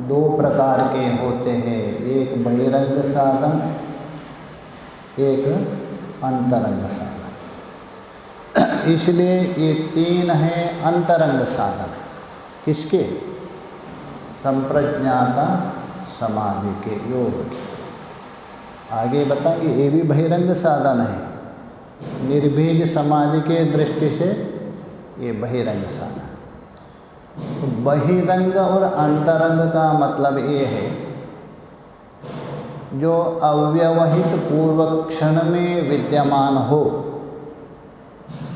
2 प्रकार के होते हैं, एक बहिरंग साधन, एक अंतरंग साधन। इसलिए ये 3 हैं अंतरंग साधन। किसके? संप्रज्ञाता समाधि के, योग के। आगे बताएंगे ये भी बहिरंग साधन है, निर्बीज समाधि के दृष्टि से ये बहिरंग साधन। तो बहिरंग और अंतरंग का मतलब ये है जो अव्यवहित पूर्व क्षण में विद्यमान हो,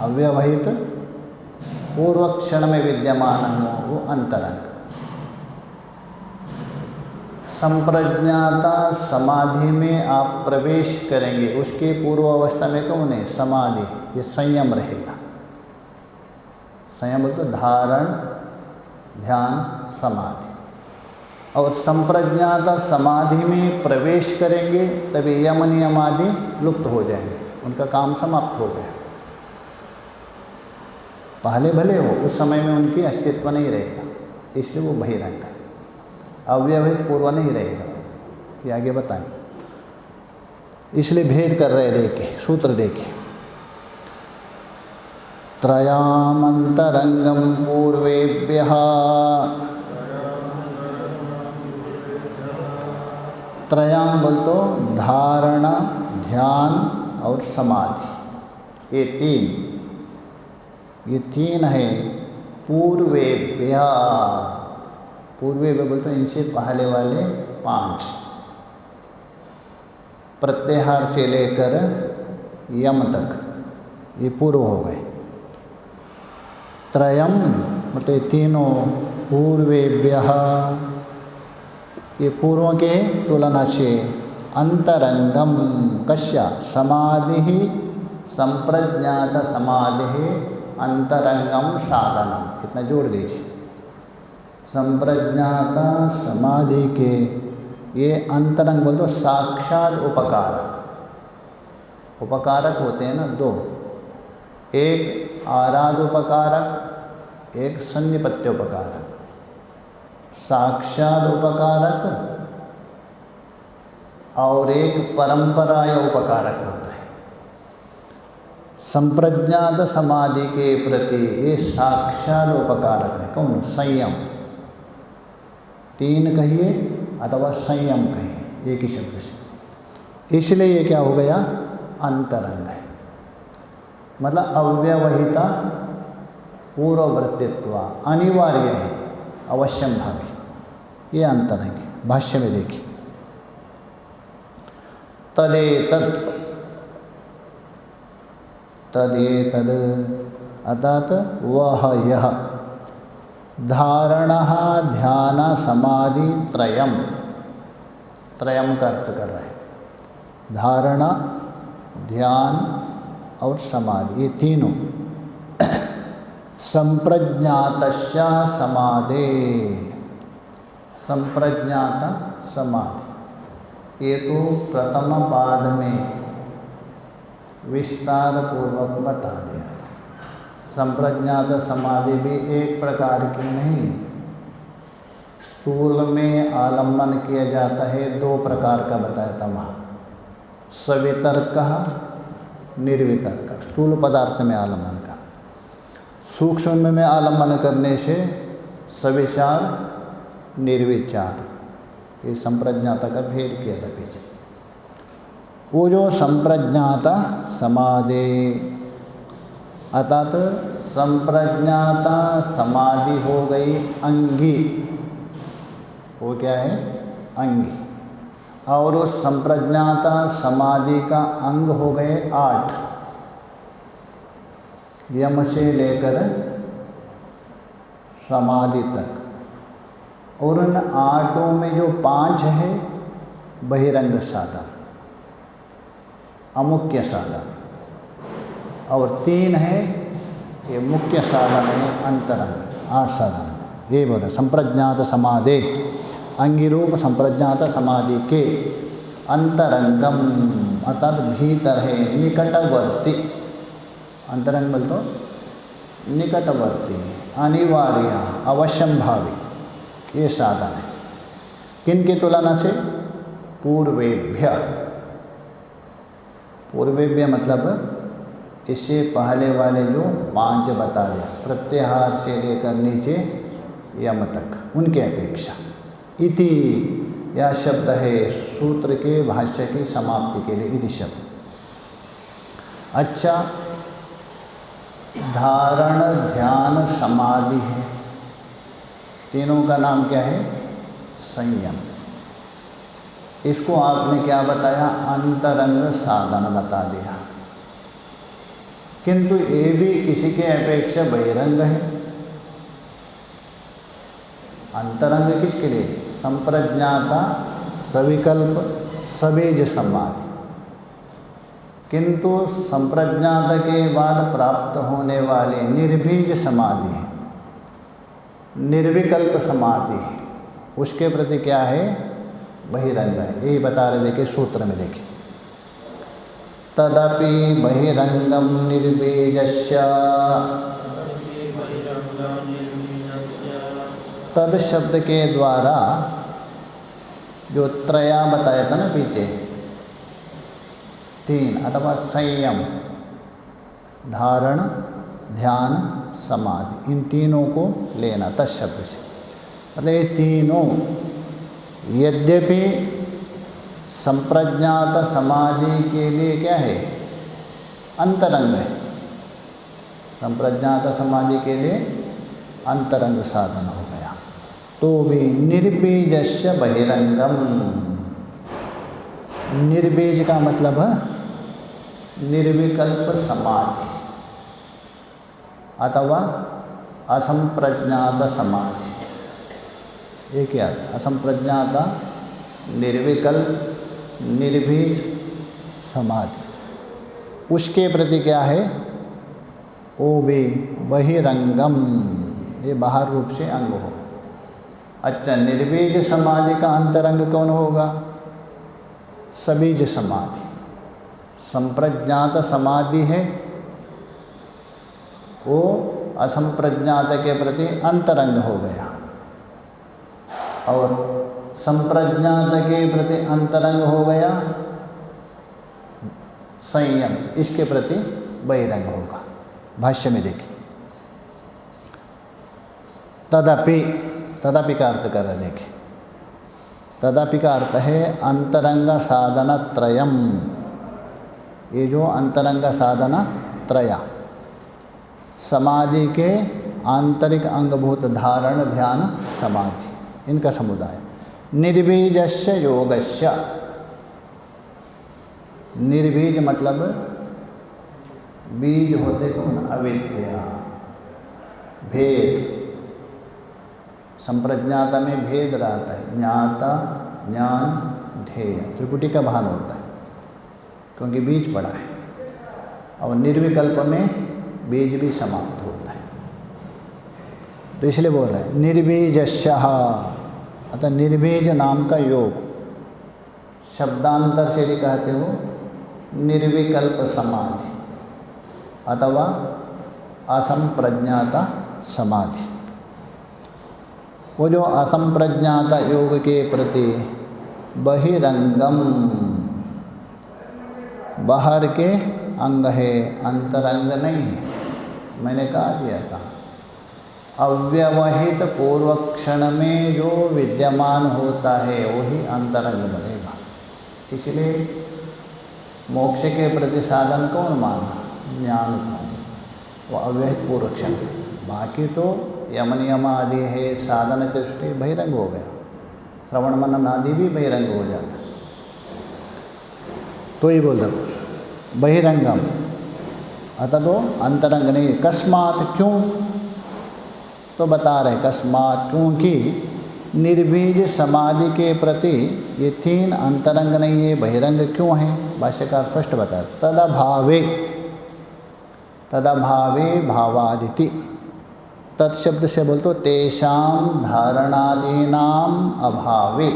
अव्यवहित पूर्व क्षण में विद्यमान हो वो अंतरंग। संप्रज्ञाता समाधि में आप प्रवेश करेंगे, उसके पूर्व अवस्था में कौन है? समाधि। ये संयम रहेगा। संयम बोलते धारण, ध्यान, समाधि। और संप्रज्ञाता समाधि में प्रवेश करेंगे तभी यम नियम आदि लुप्त हो जाएंगे, उनका काम समाप्त हो गया। पहले भले हो, उस समय में उनकी अस्तित्व नहीं रहेगा, इसलिए वो बहिरंग है, अव्यवहित पूर्व नहीं रहेगा। कि आगे बताएं, इसलिए भेद कर रहे। देखिए सूत्र देखिए, त्रयामंतरंगम पूर्वेभ्यः, त्रयाम बोल तो धारणा, ध्यान और समाधि, ये तीन है। पूर्वेभ्यः, पूर्वे बोलते हैं इनसे पहले वाले 5, प्रत्याहार से लेकर यम तक ये पूर्व हो गए। त्रयम मतलब तीनों, पूर्वेभ्यः ये पूर्वों के तुलना से, अंतरंगम कस्य समाधि, संप्रज्ञात समाधि अंतरंगम साधनम, इतना जोड़ दीजिए। संप्रज्ञाता समाधि के ये अंतरंग बोल दो, साक्षात उपकारक। उपकारक होते हैं ना 2, एक आराध उपकारक, एक सन्निपत्य उपकारक। साक्षात उपकारक और एक परंपराय उपकारक होता है। संप्रज्ञात समाधि के प्रति ये साक्षात उपकारक है। कौन? संयम। 3 कहिए अथवा संयम कहिए, एक ही शब्द से। इसलिए ये क्या हो गया? अंतरंग है, मतलब अव्यवहिता पूर्ववर्तित्व, अनिवार्य है, अवश्यम भावी, ये अंतरंग है। भाष्य में देखिए, तदेतत्, तदेतद अर्थात वह यह, धारणा ध्यान समाधि त्रयम, त्रयम का अर्थ कर रहे हैं। धारणा, ध्यान और समाधि ये तीनों। संप्रज्ञातस्य समाधे, संप्रज्ञाता समाधि, ये तो प्रथम पाद में विस्तार पूर्वक बता दिया। संप्रज्ञात समाधि भी एक प्रकार की नहीं, स्थूल में आलम्बन किया जाता है, 2 प्रकार का बताया था वहाँ, सवितर्क, निर्वितर्क। स्थूल पदार्थ में आलम्बन का, सूक्ष्म में आलम्बन करने से सविचार, निर्विचार, ये संप्रज्ञाता का भेद किया था पीछे। वो जो संप्रज्ञाता समाधि, अर्थात संप्रज्ञाता समाधि हो गई अंगी, वो क्या है? अंगी। और उस संप्रज्ञाता समाधि का अंग हो गए 8, यम से लेकर समाधि तक। और उन 8 में जो 5 है बहिरंग साधन, अमुख्य साधन, और 3 है ये मुख्य साधन है अंतरंग। 8 साधन ये बोले संप्रज्ञात समाधि, अंगिरूप संप्रज्ञात समाधि के अंतरंगम अर्थात भीतर है, निकटवर्ती। अंतरंग बोल तो निकटवर्ती, अनिवार्य, अवश्यंभावी ये साधन है। किन की तुलना से? पूर्वेभ्य। पूर्वेभ्य मतलब इससे पहले वाले जो 5 बता दिया, प्रत्याहार से लेकर नीचे यम तक, उनके अपेक्षा। इति यह शब्द है सूत्र के भाष्य की समाप्ति के लिए, इति शब्द। अच्छा, धारण ध्यान समाधि है, तीनों का नाम क्या है? संयम। इसको आपने क्या बताया? अंतरंग साधन बता दिया। किंतु ये भी किसी के अपेक्षा बहिरंग है। अंतरंग किसके लिए? संप्रज्ञाता सविकल्प सबीज समाधि। किंतु संप्रज्ञाता के बाद प्राप्त होने वाले निर्बीज समाधि है, निर्विकल्प समाधि है, उसके प्रति क्या है? बहिरंग है। यही बता रहे, देखिए सूत्र में देखिए, तदपि बहिरंगम निर्बीजस्य। तद शब्द के द्वारा जो त्रया बताया था ना पीछे, 3 अथवा संयम, धारण, ध्यान, समाधि, इन तीनों को लेना तत्शब्द से। मतलब ये तीनों यद्यपि संप्रज्ञात समाधि के लिए क्या है? अंतरंग है। संप्रज्ञात समाधि के लिए अंतरंग साधन हो गया, तो भी निर्बीजस्य बहिरंगम। निर्बीज का मतलब है निर्विकल्प समाधि अथवा असंप्रज्ञात समाधि। ये क्या? असंप्रज्ञात, निर्विकल्प, निर्बीज समाधि, उसके प्रति क्या है? वो भी बहिरंगम, ये बाहर रूप से अंग हो। अच्छा, निर्बीज समाधि का अंतरंग कौन होगा? सबीज समाधि। संप्रज्ञात समाधि है, वो असंप्रज्ञात के प्रति अंतरंग हो गया, और संप्रज्ञात के प्रति अंतरंग हो गया संयम, इसके प्रति बहिरंग होगा। भाष्य में देखिए, तदपि, तदपि का अर्थ कर रहे, देखिए तदपि का अर्थ है अंतरंग साधन त्रयम। ये जो अंतरंग साधना त्रया, समाधि के आंतरिक अंगभूत धारण, ध्यान, समाधि, इनका समुदाय। निर्बीजस्य योगस्य, निर्बीज मतलब बीज होते कौन? अविद्या, भेद। संप्रज्ञाता में भेद रहता है, ज्ञाता, ज्ञान, ध्येय, त्रिपुटी का भान होता है, क्योंकि बीज पड़ा है। और निर्विकल्प में बीज भी समाप्त होता है, तो इसलिए बोल रहे हैं निर्बीजस्यः, अतः निर्बीज नाम का योग। शब्दांतर से भी कहते हो निर्विकल्प समाधि अथवा असंप्रज्ञाता समाधि। वो जो असंप्रज्ञाता योग के प्रति बहिरंगम, बाहर के अंग है, अंतरंग नहीं है। मैंने कहा दिया था, अव्यवहित पूर्व क्षण में जो विद्यमान होता है वही अंतरंग बनेगा। इसलिए मोक्ष के प्रति साधन कौन माना? ज्ञान को, वो अव्यहित पूर्वक्षण। बाकी तो यम नियम आदि है, साधन चतुष्टय बहिरंग हो गया, श्रवण मनन आदि भी बहिरंग हो जाता। तो ये बोल दो बहिरंगम, अतः तो अंतरंग नहीं। कस्मात, क्यों? तो बता रहे कस्मात, क्योंकि निर्बीज समाधि के प्रति ये तीन अंतरंग नहीं है, बहिरंग क्यों है? भाष्यकार स्पष्ट बताया, तदभावे, तदभावे भावादिति। तत्शब्द से बोलते तेषाम धारणादीनाम अभावे,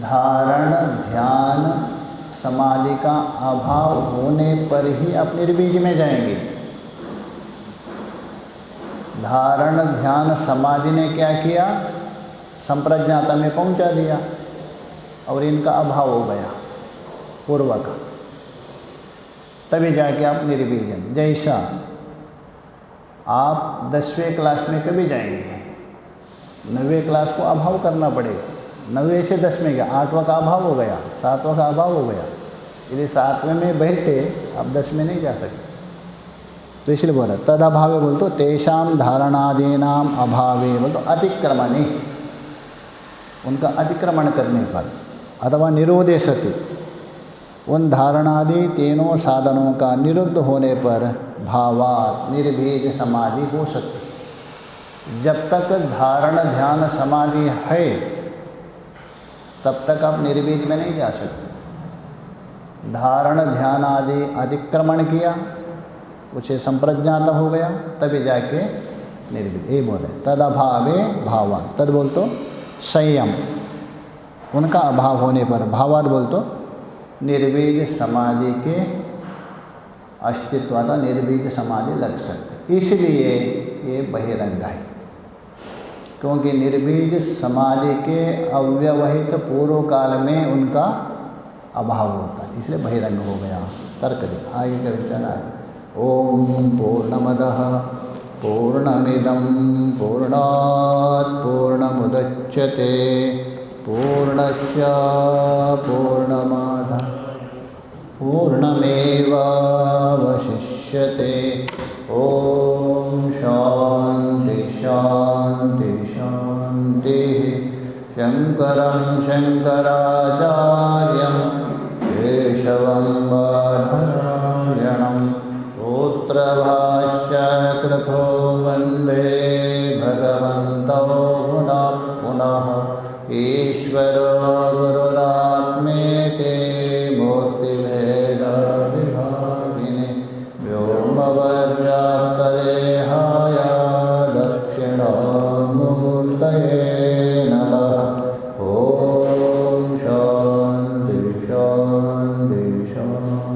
धारण ध्यान समाधि का अभाव होने पर ही आप निर्बीज में जाएंगे। धारण ध्यान समाधि ने क्या किया? संप्रज्ञाता में पहुंचा दिया और इनका अभाव हो गया पूर्वक, तभी जाके आप निर्बीजन। जैसा आप 10वें क्लास में कभी जाएंगे, 9वें क्लास को अभाव करना पड़ेगा। 9वें से 10वें का 8वां का अभाव हो गया, 7वां का अभाव हो गया। यदि 7वें में बैठे आप 10 में नहीं जा सकते। तो इसलिए बोला तद अभावे, बोल तो तेषाम धारणादीनाम अभावे, बोल तो अतिक्रमणे, उनका अतिक्रमण करने पर, अथवा निरोधे सति, उन धारणादि तीनों साधनों का निरुद्ध होने पर भावात निर्बीज समाधि हो सकती। जब तक धारण ध्यान समाधि है तब तक आप निर्बीज में नहीं जा सकते। धारण ध्यान आदि अतिक्रमण किया, उसे संप्रज्ञात हो गया, तभी जाके निर्बीज। ये बोले तद अभावे भावा, तद बोल तो संयम, उनका अभाव होने पर, भावाद बोल तो निर्बीज समाधि के अस्तित्व का निर्बीज समाधि लग सकती। इसलिए ये बहिरंग है, क्योंकि निर्बीज समाधि के अव्यवहित पूर्व काल में उनका अभाव होता है, इसलिए बहिरंग हो गया। तर्क दे आगे का विचार आए। ओम पूर्णमदः पूर्णमिदं पूर्णात् पूर्णमुदच्यते पूर्णस्य पूर्णमादाय पूर्णमेवावशिष्यते। ओम शांति शांति शांति। शंकरं शंकराचार्यं केशवं बादरायणं सूत्रभाष्यकृतो वन्दे भगवन्तौ पुनः पुनः। ईश्वरो गुरुरात्मेति मूर्तिभेदविभागिने व्योमवद्व्याप्तदेहाय दक्षिणामूर्तये नमः। ओम शांति शांति शांति।